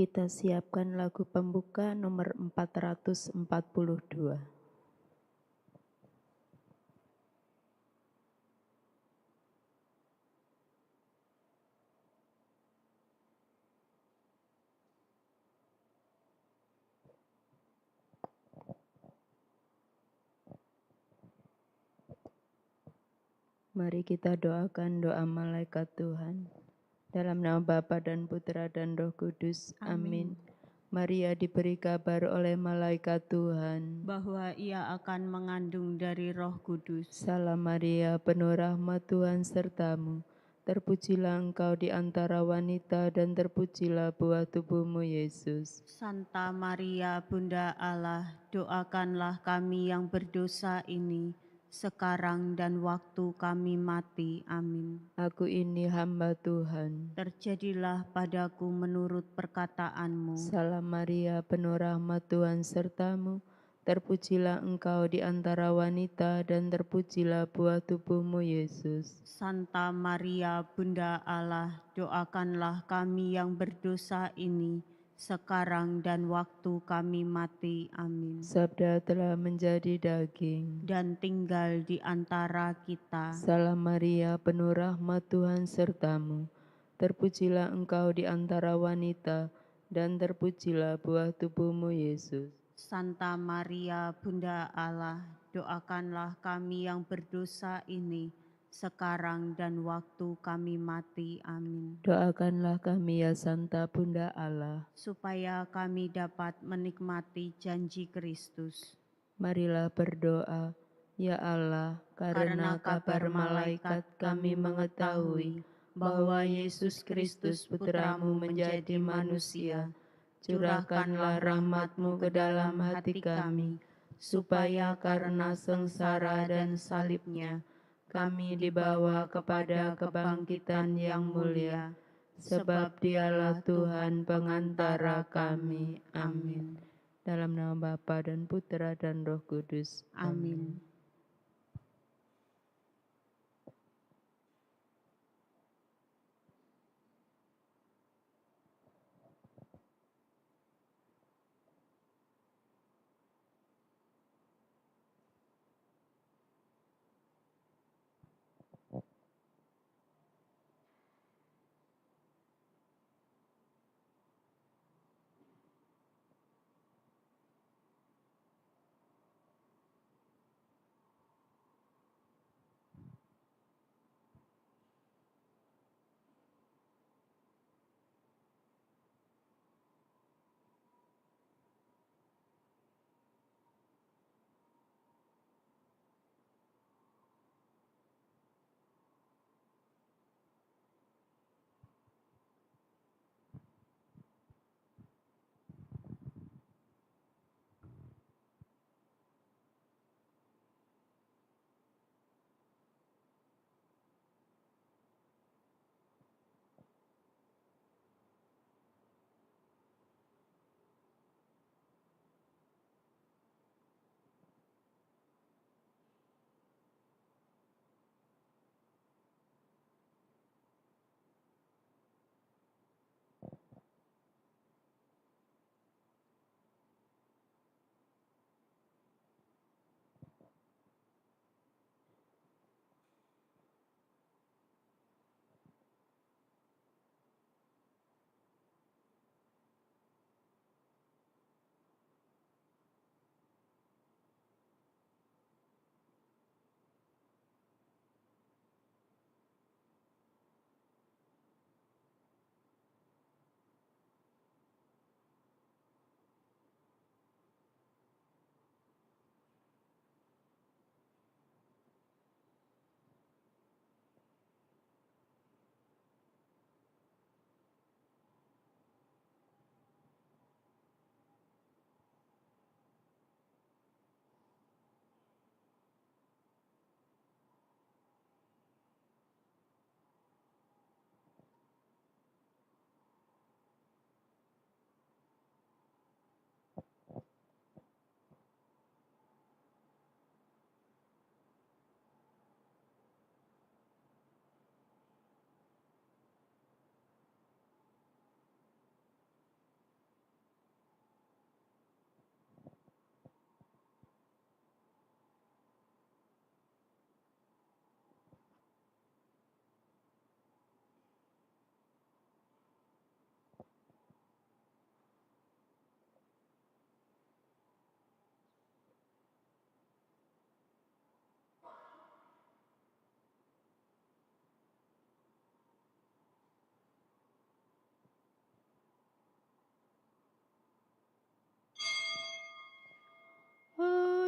Kita siapkan lagu pembuka nomor 442. Mari kita doakan doa malaikat Tuhan. Dalam nama Bapa dan Putra dan Roh Kudus. Amin. Maria diberi kabar oleh malaikat Tuhan bahwa ia akan mengandung dari Roh Kudus. Salam Maria, penuh rahmat Tuhan sertamu. Terpujilah engkau di antara wanita dan terpujilah buah tubuhmu Yesus. Santa Maria, Bunda Allah, doakanlah kami yang berdosa ini, sekarang dan waktu kami mati. Amin. Aku ini hamba Tuhan. Terjadilah padaku menurut perkataanmu. Salam Maria, penuh rahmat Tuhan sertamu. Terpujilah engkau di antara wanita dan terpujilah buah tubuhmu Yesus. Santa Maria, Bunda Allah, doakanlah kami yang berdosa ini, sekarang dan waktu kami mati. Amin. Sabda telah menjadi daging Dan tinggal di antara kita. Salam Maria, penuh rahmat Tuhan sertamu. Terpujilah engkau di antara wanita, dan terpujilah buah tubuhmu Yesus. Santa Maria, Bunda Allah, doakanlah kami yang berdosa ini, sekarang dan waktu kami mati. Amin. Doakanlah kami ya Santa Bunda Allah, supaya kami dapat menikmati janji Kristus. Marilah berdoa. Ya Allah, karena kabar malaikat kami mengetahui bahwa Yesus Kristus Putramu menjadi manusia. Curahkanlah rahmat-Mu ke dalam hati kami, supaya karena sengsara dan salibnya, kami dibawa kepada kebangkitan yang mulia, sebab Dialah Tuhan pengantara kami. Amin. Dalam nama Bapa dan Putra dan Roh Kudus. Amin.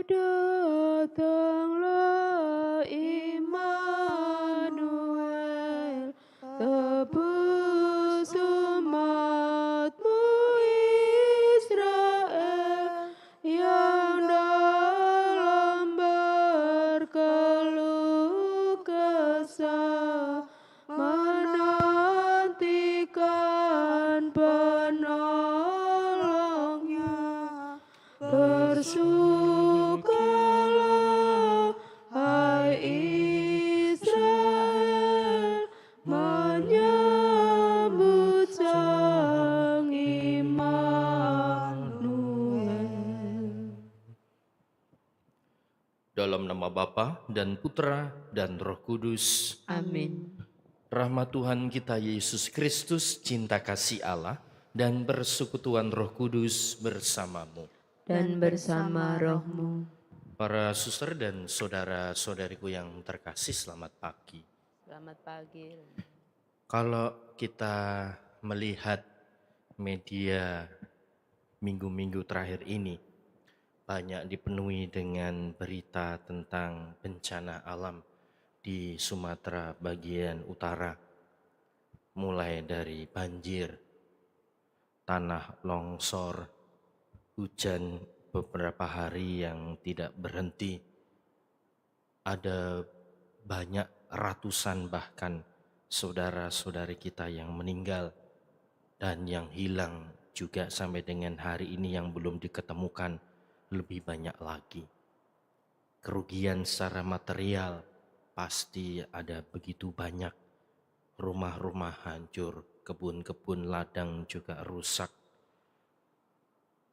datanglah Immanuel, tebus umatmu Israel, yang dalam berkeluh kesah menantikan penolongnya. Bersukalah, hai Israel, menyambut Sang Immanuel. Dalam nama Bapa dan Putra dan Roh Kudus. Amin. Rahmat Tuhan kita Yesus Kristus, cinta kasih Allah, dan persekutuan Roh Kudus bersamamu. Dan bersama rohmu. Para suster dan saudara-saudariku yang terkasih, selamat pagi. Selamat pagi. Kalau kita melihat media minggu-minggu terakhir ini, banyak dipenuhi dengan berita tentang bencana alam di Sumatera bagian utara, mulai dari banjir, tanah longsor, hujan beberapa hari yang tidak berhenti, ada banyak ratusan bahkan saudara-saudari kita yang meninggal dan yang hilang juga sampai dengan hari ini yang belum diketemukan lebih banyak lagi. Kerugian secara material pasti ada begitu banyak. Rumah-rumah hancur, kebun-kebun ladang juga rusak.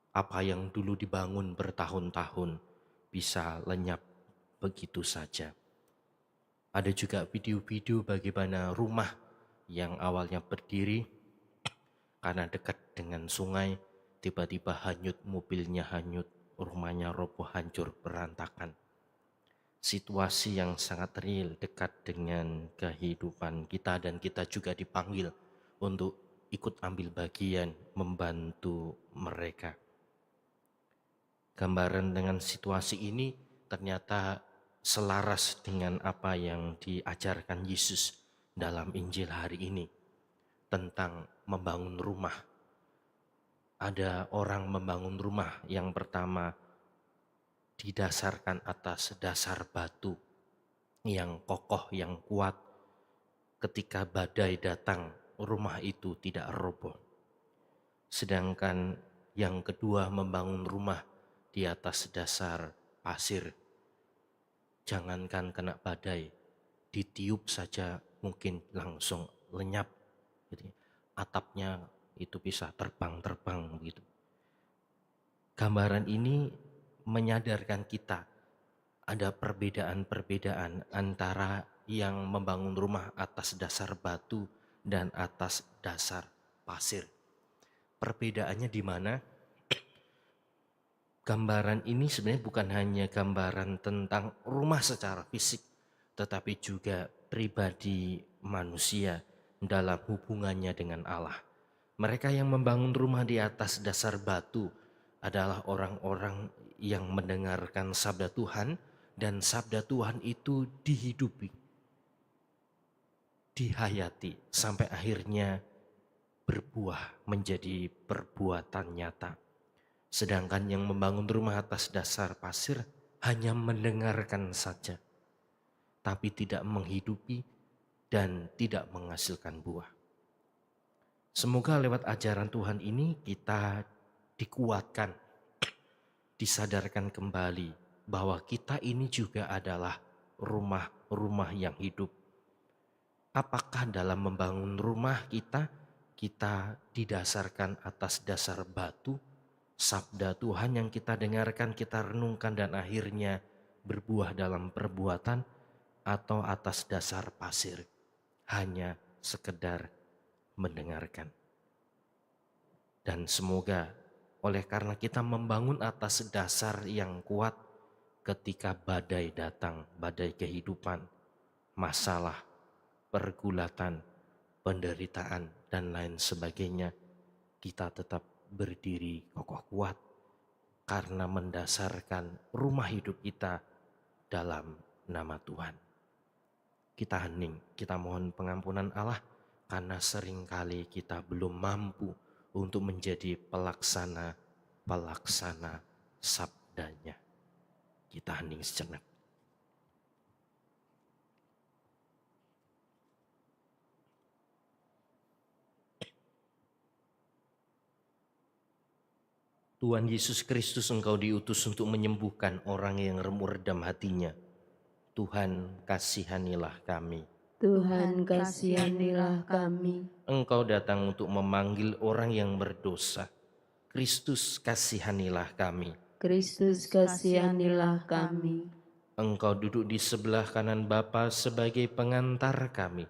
Apa yang dulu dibangun bertahun-tahun bisa lenyap begitu saja. Ada juga video-video bagaimana rumah yang awalnya berdiri karena dekat dengan sungai, tiba-tiba hanyut, mobilnya hanyut, rumahnya roboh, hancur, berantakan. Situasi yang sangat real, dekat dengan kehidupan kita, dan kita juga dipanggil untuk ikut ambil bagian membantu mereka. Gambaran dengan situasi ini ternyata selaras dengan apa yang diajarkan Yesus dalam Injil hari ini tentang membangun rumah. Ada orang membangun rumah yang pertama didasarkan atas dasar batu yang kokoh, yang kuat. Ketika badai datang, rumah itu tidak roboh. Sedangkan yang kedua membangun rumah di atas dasar pasir. Jangankan kena badai, ditiup saja mungkin langsung lenyap. Jadi, atapnya itu bisa terbang-terbang begitu. Gambaran ini menyadarkan kita ada perbedaan-perbedaan antara yang membangun rumah atas dasar batu dan atas dasar pasir. Perbedaannya di mana? Gambaran ini sebenarnya bukan hanya gambaran tentang rumah secara fisik, tetapi juga pribadi manusia dalam hubungannya dengan Allah. Mereka yang membangun rumah di atas dasar batu adalah orang-orang yang mendengarkan sabda Tuhan, dan sabda Tuhan itu dihidupi, dihayati, sampai akhirnya berbuah menjadi perbuatan nyata. Sedangkan yang membangun rumah atas dasar pasir hanya mendengarkan saja, tapi tidak menghidupi dan tidak menghasilkan buah. Semoga lewat ajaran Tuhan ini kita dikuatkan, disadarkan kembali bahwa kita ini juga adalah rumah-rumah yang hidup. Apakah dalam membangun rumah kita didasarkan atas dasar batu, sabda Tuhan yang kita dengarkan, kita renungkan dan akhirnya berbuah dalam perbuatan, atau atas dasar pasir, hanya sekedar mendengarkan. Dan semoga oleh karena kita membangun atas dasar yang kuat, ketika badai datang, badai kehidupan, masalah, pergulatan, penderitaan, dan lain sebagainya, kita tetap berdiri kokoh kuat karena mendasarkan rumah hidup kita dalam nama Tuhan. Kita hening, kita mohon pengampunan Allah karena seringkali kita belum mampu untuk menjadi pelaksana sabdanya. Kita hening sejenak. Tuhan Yesus Kristus, Engkau diutus untuk menyembuhkan orang yang remuk redam hatinya. Tuhan, kasihanilah kami. Tuhan, kasihanilah kami. Engkau datang untuk memanggil orang yang berdosa. Kristus, kasihanilah kami. Kristus, kasihanilah kami. Engkau duduk di sebelah kanan Bapa sebagai pengantar kami.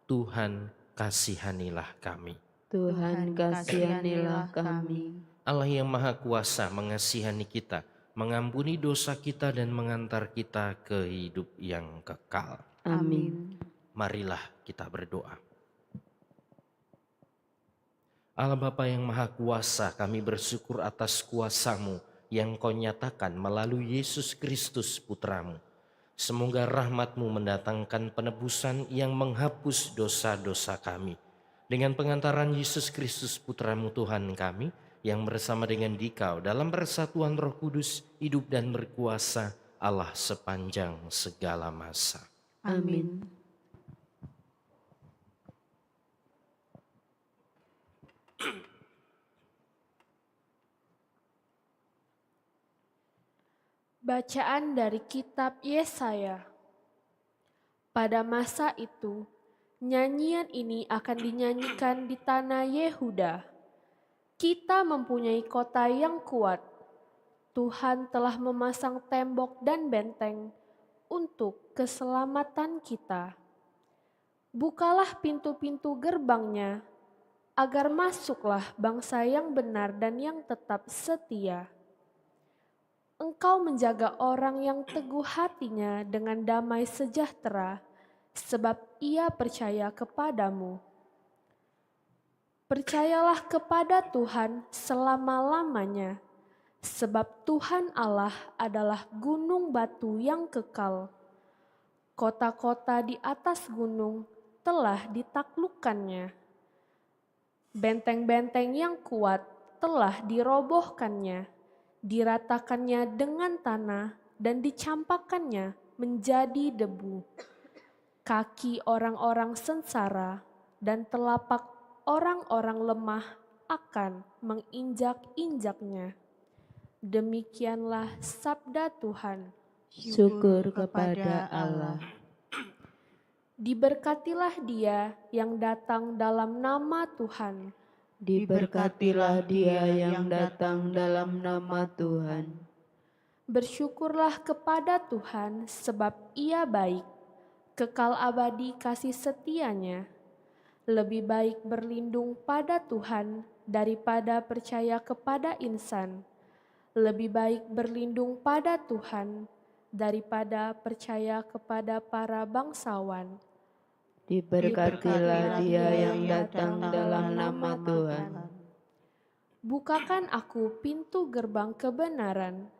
Tuhan, kasihanilah kami. Tuhan, kasihanilah kami. Allah yang Maha Kuasa mengasihani kita, mengampuni dosa kita dan mengantar kita ke hidup yang kekal. Amin. Marilah kita berdoa. Allah Bapa yang Maha Kuasa, kami bersyukur atas kuasa-Mu yang Kau nyatakan melalui Yesus Kristus Putra-Mu. Semoga rahmat-Mu mendatangkan penebusan yang menghapus dosa-dosa kami. Dengan pengantaran Yesus Kristus Putra-Mu Tuhan kami, yang bersama dengan Dikau dalam persatuan Roh Kudus, hidup dan berkuasa Allah sepanjang segala masa. Amin. Bacaan dari kitab Yesaya. Pada masa itu, nyanyian ini akan dinyanyikan di tanah Yehuda. Kita mempunyai kota yang kuat. Tuhan telah memasang tembok dan benteng untuk keselamatan kita. Bukalah pintu-pintu gerbangnya, agar masuklah bangsa yang benar dan yang tetap setia. Engkau menjaga orang yang teguh hatinya dengan damai sejahtera, sebab ia percaya kepadamu. Percayalah kepada Tuhan selama-lamanya, sebab Tuhan Allah adalah gunung batu yang kekal. Kota-kota di atas gunung telah ditaklukkannya. Benteng-benteng yang kuat telah dirobohkannya, diratakannya dengan tanah dan dicampakkannya menjadi debu. Kaki orang-orang sengsara dan telapak orang-orang lemah akan menginjak-injaknya. Demikianlah sabda Tuhan. Syukur kepada Allah. Diberkatilah Dia yang datang dalam nama Tuhan. Diberkatilah Dia yang datang dalam nama Tuhan. Bersyukurlah kepada Tuhan sebab Ia baik, kekal abadi kasih setianya. Lebih baik berlindung pada Tuhan daripada percaya kepada insan. Lebih baik berlindung pada Tuhan daripada percaya kepada para bangsawan. Diberkatilah Dia yang datang dalam nama Tuhan. Bukakan aku pintu gerbang kebenaran.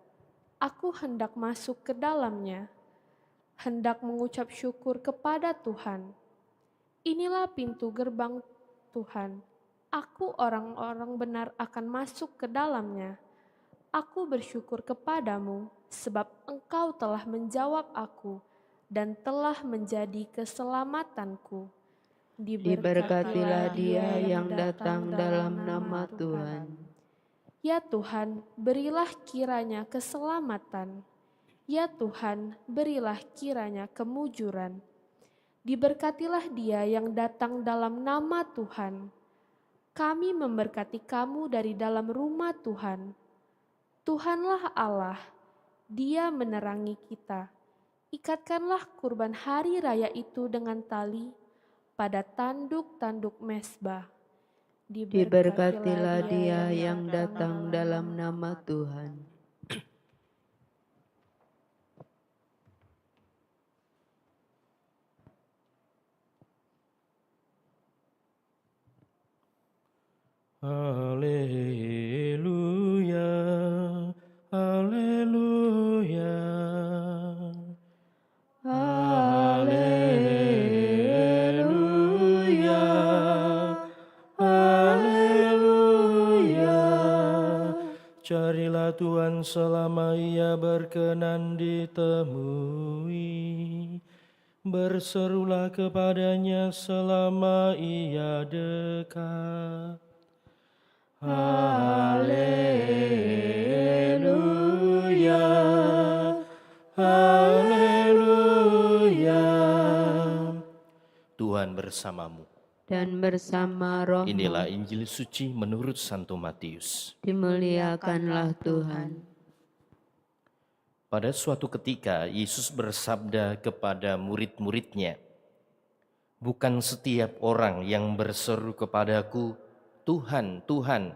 Aku hendak masuk ke dalamnya. Hendak mengucap syukur kepada Tuhan. Inilah pintu gerbang Tuhan. Aku orang-orang benar akan masuk ke dalamnya. Aku bersyukur kepadamu, sebab Engkau telah menjawab aku dan telah menjadi keselamatanku. Diberkatilah Dia yang datang dalam nama Tuhan. Ya Tuhan, berilah kiranya keselamatan. Ya Tuhan, berilah kiranya kemujuran. Diberkatilah Dia yang datang dalam nama Tuhan. Kami memberkati kamu dari dalam rumah Tuhan. Tuhanlah Allah, Dia menerangi kita. Ikatkanlah kurban hari raya itu dengan tali pada tanduk-tanduk mezbah. Diberkatilah Dia yang datang dalam nama Tuhan. Haleluya, Carilah Tuhan selama Ia berkenan ditemui. Berserulah kepadanya selama Ia dekat. Haleluya, haleluya. Tuhan bersamamu. Dan bersama rohmu. Inilah Injil suci menurut Santo Matius. Dimuliakanlah Tuhan. Pada suatu ketika Yesus bersabda kepada murid-muridnya, "Bukan setiap orang yang berseru kepadaku, Tuhan, Tuhan,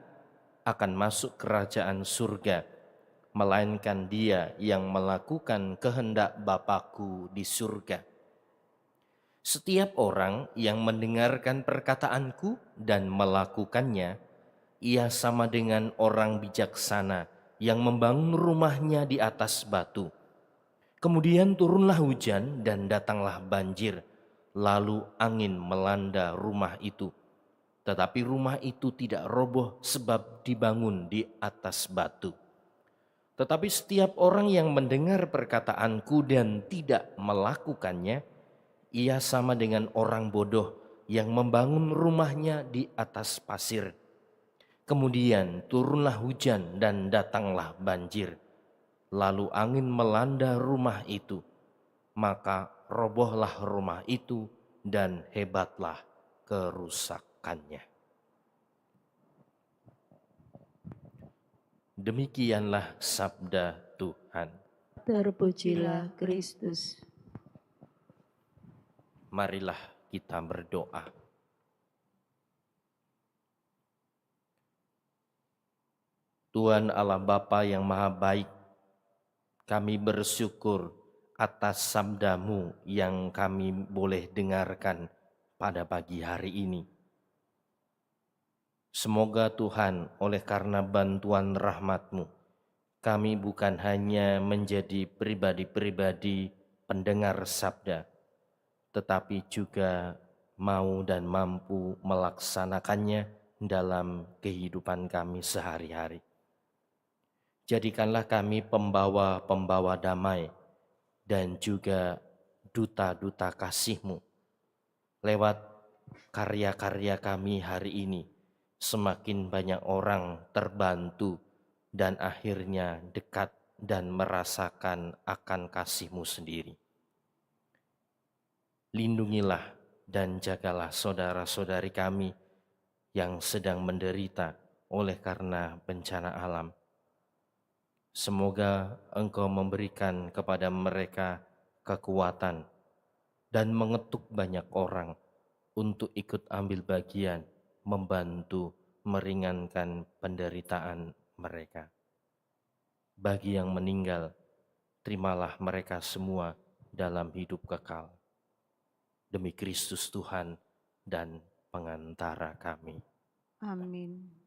akan masuk kerajaan surga, melainkan dia yang melakukan kehendak Bapa-Ku di surga. Setiap orang yang mendengarkan perkataanku dan melakukannya, ia sama dengan orang bijaksana yang membangun rumahnya di atas batu. Kemudian turunlah hujan dan datanglah banjir, lalu angin melanda rumah itu. Tetapi rumah itu tidak roboh sebab dibangun di atas batu. Tetapi setiap orang yang mendengar perkataanku dan tidak melakukannya, ia sama dengan orang bodoh yang membangun rumahnya di atas pasir. Kemudian turunlah hujan dan datanglah banjir. Lalu angin melanda rumah itu. Maka robohlah rumah itu dan hebatlah kerusakannya." Demikianlah sabda Tuhan. Terpujilah Kristus. Marilah kita berdoa. Tuhan Allah Bapa yang Maha Baik, kami bersyukur atas sabda-Mu yang kami boleh dengarkan pada pagi hari ini. Semoga Tuhan, oleh karena bantuan rahmat-Mu, kami bukan hanya menjadi pribadi-pribadi pendengar sabda, tetapi juga mau dan mampu melaksanakannya dalam kehidupan kami sehari-hari. Jadikanlah kami pembawa-pembawa damai dan juga duta-duta kasih-Mu. Lewat karya-karya kami hari ini, semakin banyak orang terbantu dan akhirnya dekat dan merasakan akan kasih-Mu sendiri. Lindungilah dan jagalah saudara-saudari kami yang sedang menderita oleh karena bencana alam. Semoga Engkau memberikan kepada mereka kekuatan dan mengetuk banyak orang untuk ikut ambil bagian membantu meringankan penderitaan mereka. Bagi yang meninggal, terimalah mereka semua dalam hidup kekal. Demi Kristus Tuhan dan pengantara kami. Amin.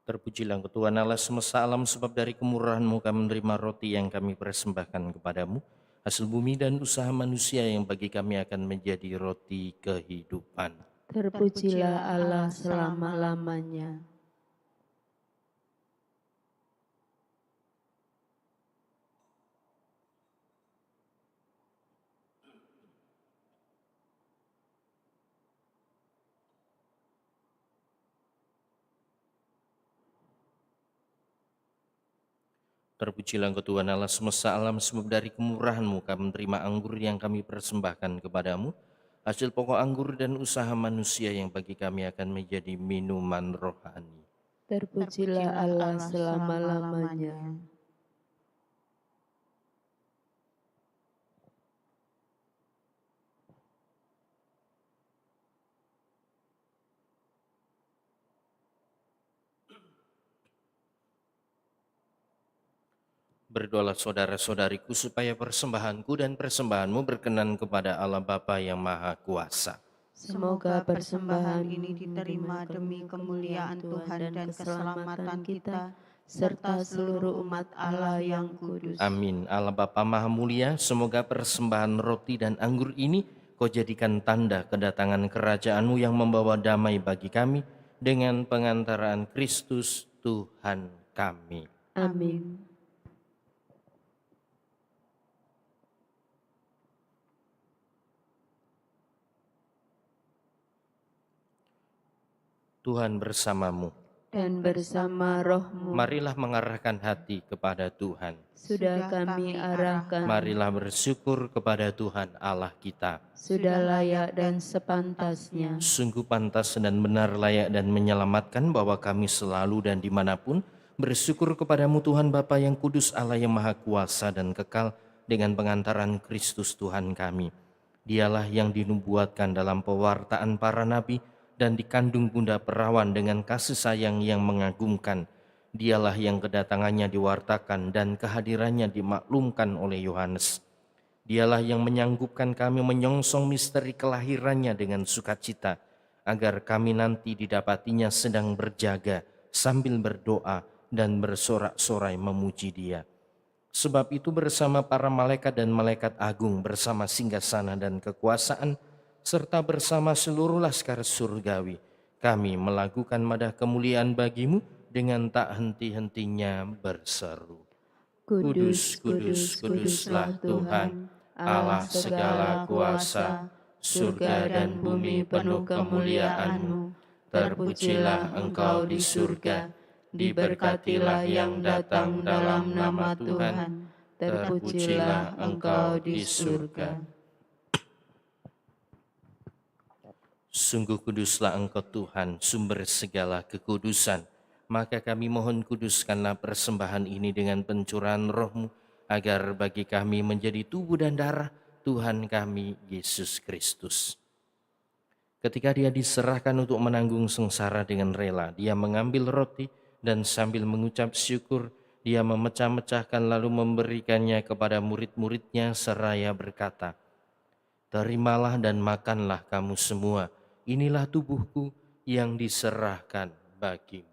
Terpujilah Tuhan Allah semesta alam, sebab dari kemurahan-Mu kami menerima roti yang kami persembahkan kepadamu, hasil bumi dan usaha manusia yang bagi kami akan menjadi roti kehidupan. Terpujilah Allah selama-lamanya. Terpujilah Engkau Tuhan Allah semesta alam, sebab dari kemurahan-Mu kami menerima anggur yang kami persembahkan kepadamu, hasil pokok anggur dan usaha manusia yang bagi kami akan menjadi minuman rohani. Terpujilah Allah selama-lamanya. Berdoalah saudara-saudariku supaya persembahanku dan persembahanmu berkenan kepada Allah Bapa yang Maha Kuasa. Semoga persembahan ini diterima demi kemuliaan Tuhan dan keselamatan kita, serta seluruh umat Allah yang kudus. Amin. Allah Bapa Maha Mulia, semoga persembahan roti dan anggur ini Kau jadikan tanda kedatangan kerajaan-Mu yang membawa damai bagi kami dengan pengantaran Kristus Tuhan kami. Amin. Tuhan bersamamu. Dan bersama rohmu, Marilah mengarahkan hati kepada Tuhan. sudah kami arahkan, Marilah bersyukur kepada Tuhan Allah kita. sudah layak dan sepantasnya. Sungguh pantas dan benar, layak dan menyelamatkan bahwa kami selalu dan dimanapun bersyukur kepadamu Tuhan Bapa yang kudus, Allah yang maha kuasa dan kekal, dengan pengantaran Kristus Tuhan kami. Dialah yang dinubuatkan dalam pewartaan para nabi dan dikandung bunda perawan dengan kasih sayang yang mengagumkan. Dialah yang kedatangannya diwartakan dan kehadirannya dimaklumkan oleh Yohanes. Dialah yang menyanggupkan kami menyongsong misteri kelahirannya dengan sukacita, agar kami nanti didapatinya sedang berjaga sambil berdoa dan bersorak-sorai memuji Dia. Sebab itu bersama para malaikat dan malaikat agung, bersama singgasana dan kekuasaan, serta bersama seluruh laskar surgawi, kami melakukan madah kemuliaan bagimu dengan tak henti-hentinya berseru. Kudus, kudus, kuduslah Tuhan, Allah segala kuasa, surga dan bumi penuh kemuliaan-Mu. Terpujilah Engkau di surga, diberkatilah yang datang dalam nama Tuhan, terpujilah Engkau di surga. Sungguh kuduslah Engkau Tuhan, sumber segala kekudusan. Maka kami mohon kuduskanlah persembahan ini dengan pencurahan roh-Mu, agar bagi kami menjadi tubuh dan darah Tuhan kami Yesus Kristus. Ketika Dia diserahkan untuk menanggung sengsara dengan rela, Dia mengambil roti dan sambil mengucap syukur, Dia memecah-mecahkan lalu memberikannya kepada murid-muridnya seraya berkata, "Terimalah dan makanlah kamu semua, inilah tubuhku yang diserahkan bagimu."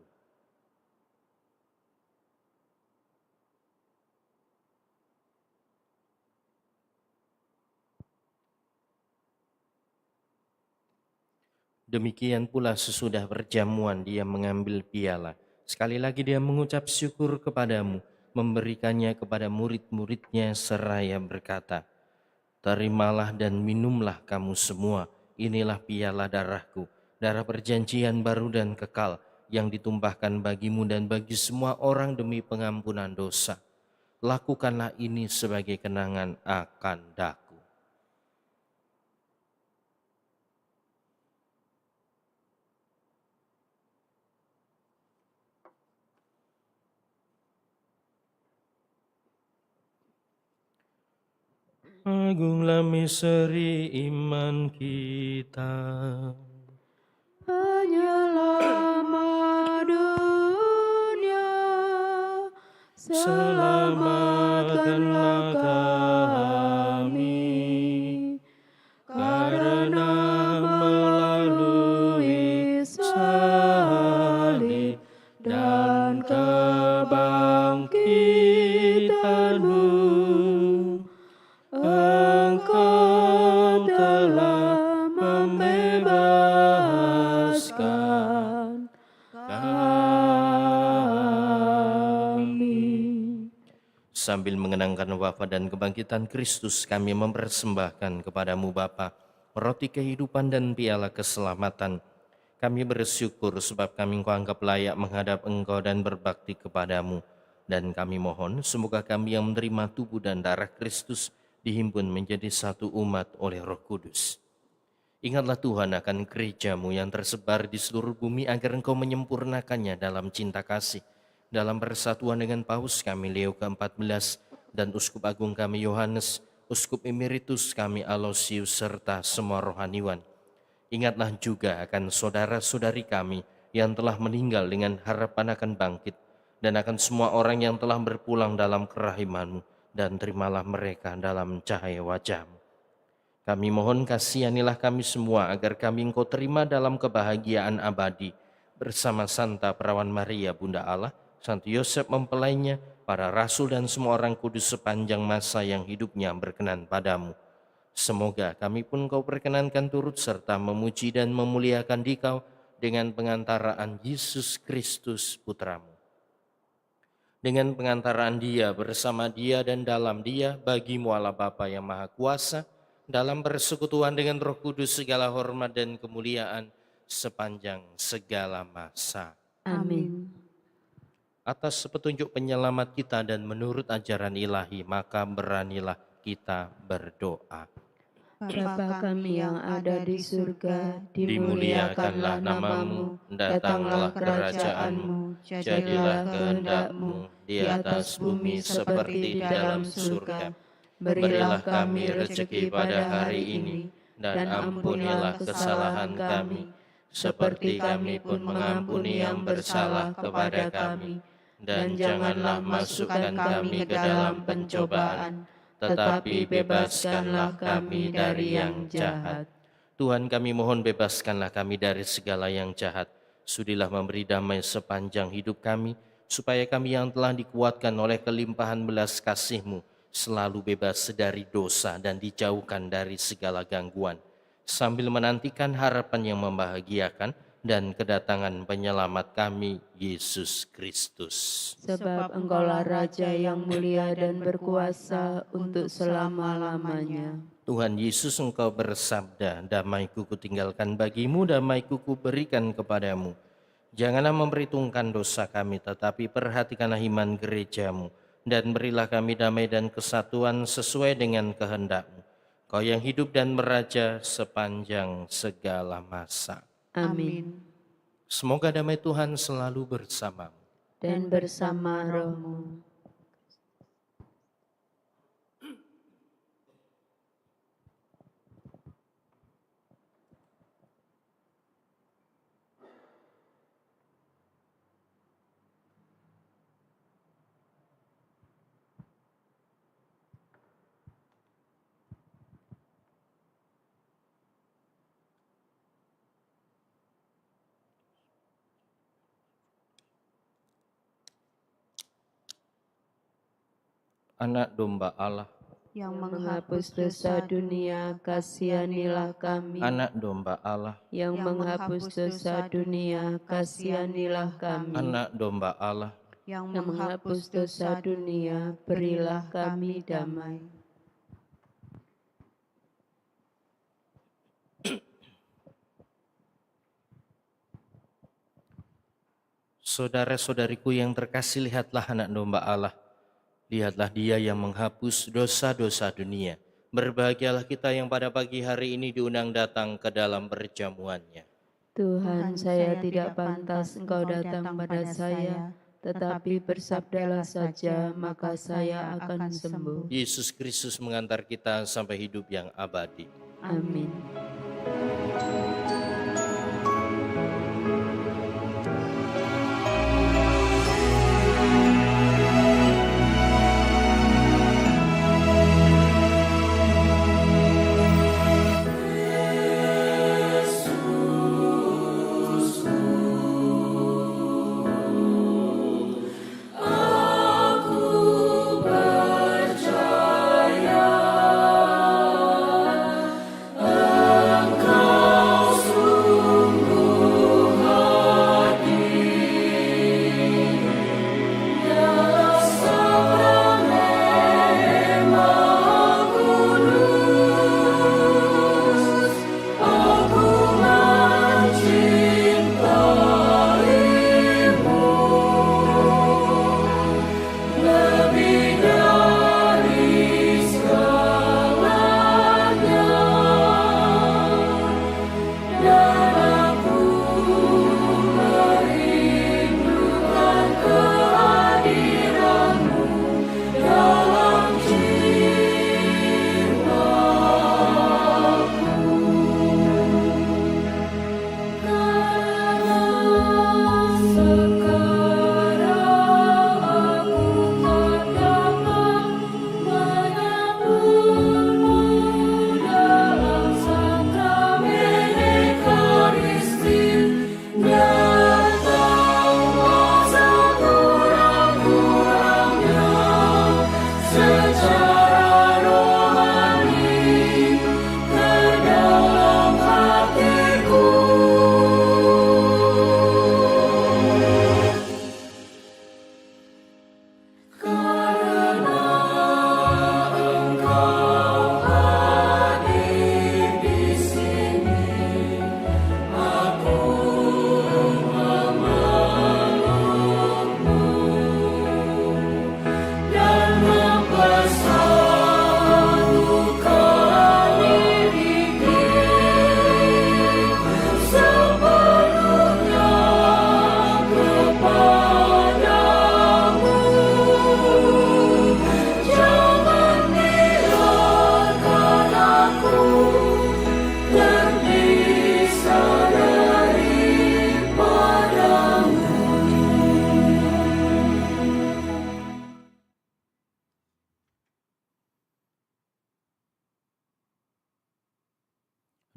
Demikian pula sesudah perjamuan Dia mengambil piala. Sekali lagi Dia mengucap syukur kepadamu, memberikannya kepada murid-muridnya seraya berkata, "Terimalah dan minumlah kamu semua, inilah piala darahku, darah perjanjian baru dan kekal, yang ditumpahkan bagimu dan bagi semua orang demi pengampunan dosa. Lakukanlah ini sebagai kenangan akan daku." Agunglah misteri iman kita. Penyelamat dunia, selamatkanlah kami, karena melalui salib dan kebangkitan-Mu, Engkau telah membebaskan kami. Sambil mengenangkan wafat dan kebangkitan Kristus, kami mempersembahkan kepadamu Bapa roti kehidupan dan piala keselamatan. Kami bersyukur sebab kami Engkau anggap layak menghadap Engkau dan berbakti kepadamu. Dan kami mohon semoga kami yang menerima tubuh dan darah Kristus dihimpun menjadi satu umat oleh Roh Kudus. Ingatlah Tuhan akan gereja-Mu yang tersebar di seluruh bumi, agar Engkau menyempurnakannya dalam cinta kasih, dalam persatuan dengan Paus kami Leo ke-14 dan Uskup Agung kami Yohanes, Uskup Emeritus kami Aloysius, serta semua rohaniwan. Ingatlah juga akan saudara-saudari kami yang telah meninggal dengan harapan akan bangkit, dan akan semua orang yang telah berpulang dalam kerahiman-Mu, dan terimalah mereka dalam cahaya wajah-Mu. Kami mohon kasihanilah kami semua agar kami Engkau terima dalam kebahagiaan abadi bersama Santa Perawan Maria Bunda Allah, Santo Yosef mempelainya, para rasul dan semua orang kudus sepanjang masa yang hidupnya berkenan padamu. Semoga kami pun Kau perkenankan turut serta memuji dan memuliakan Dikau dengan pengantaraan Yesus Kristus Putramu. Dengan pengantaraan Dia, bersama Dia dan dalam Dia, bagi-Mu Allah Bapa yang Maha Kuasa, dalam persekutuan dengan Roh Kudus segala hormat dan kemuliaan sepanjang segala masa. Amin. Atas petunjuk penyelamat kita dan menurut ajaran ilahi, maka beranilah kita berdoa. Bapa kami yang ada di surga, Dimuliakanlah nama-Mu, datanglah kerajaan-Mu, jadilah kehendak-Mu di atas bumi seperti di dalam surga. Berilah kami rezeki pada hari ini, dan ampunilah kesalahan kami, seperti kami pun mengampuni yang bersalah kepada kami. Dan janganlah masukkan kami ke dalam pencobaan, tetapi bebaskanlah kami dari yang jahat. Tuhan, kami mohon bebaskanlah kami dari segala yang jahat. Sudilah memberi damai sepanjang hidup kami, supaya kami yang telah dikuatkan oleh kelimpahan belas kasih-Mu selalu bebas dari dosa dan dijauhkan dari segala gangguan, sambil menantikan harapan yang membahagiakan dan kedatangan penyelamat kami, Yesus Kristus. Sebab Engkaulah Raja yang mulia dan berkuasa untuk selama-lamanya. Tuhan Yesus, Engkau bersabda, damai-Ku kutinggalkan bagimu, damai-Ku kuberikan kepadamu. Janganlah memperhitungkan dosa kami, tetapi perhatikanlah iman gereja-Mu, dan berilah kami damai dan kesatuan sesuai dengan kehendak-Mu. Kau yang hidup dan meraja sepanjang segala masa. Amin. Semoga damai Tuhan selalu bersamamu. Dan bersama roh-Mu. Anak domba Allah, yang menghapus dosa dunia, kasihanilah kami. anak domba Allah, Yang menghapus dosa dunia, kasihanilah kami. anak domba Allah, yang Yang menghapus dosa dunia, berilah kami damai. Saudara-saudariku yang terkasih, lihatlah anak domba Allah. Lihatlah Dia yang menghapus dosa-dosa dunia. Berbahagialah kita yang pada pagi hari ini diundang datang ke dalam perjamuannya. Tuhan, saya tidak pantas Engkau datang pada saya, tetapi bersabdalah saja, maka saya akan sembuh. Yesus Kristus mengantar kita sampai hidup yang abadi. Amin. Engkau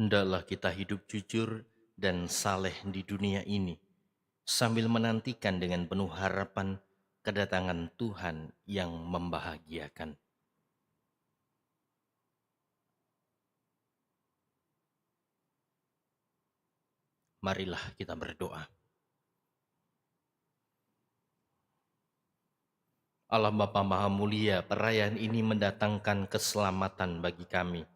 Hendaklah kita hidup jujur dan saleh di dunia ini, sambil menantikan dengan penuh harapan kedatangan Tuhan yang membahagiakan. Marilah kita berdoa. Allah Bapa Maha Mulia, perayaan ini mendatangkan keselamatan bagi kami.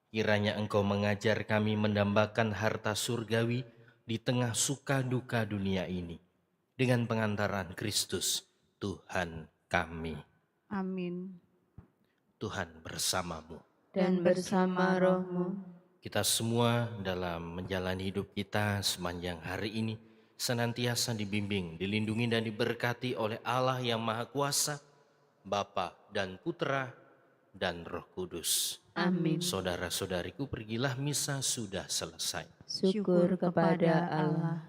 Kiranya Engkau mengajar kami mendambakan harta surgawi di tengah suka duka dunia ini. Dengan pengantaran Kristus, Tuhan kami. Amin. Tuhan bersamamu. Dan bersama rohmu. Kita semua dalam menjalani hidup kita sepanjang hari ini senantiasa dibimbing, dilindungi dan diberkati oleh Allah yang Maha Kuasa, Bapa dan Putra dan Roh Kudus. Amin. Saudara-saudariku, pergilah, misa sudah selesai. Syukur kepada Allah.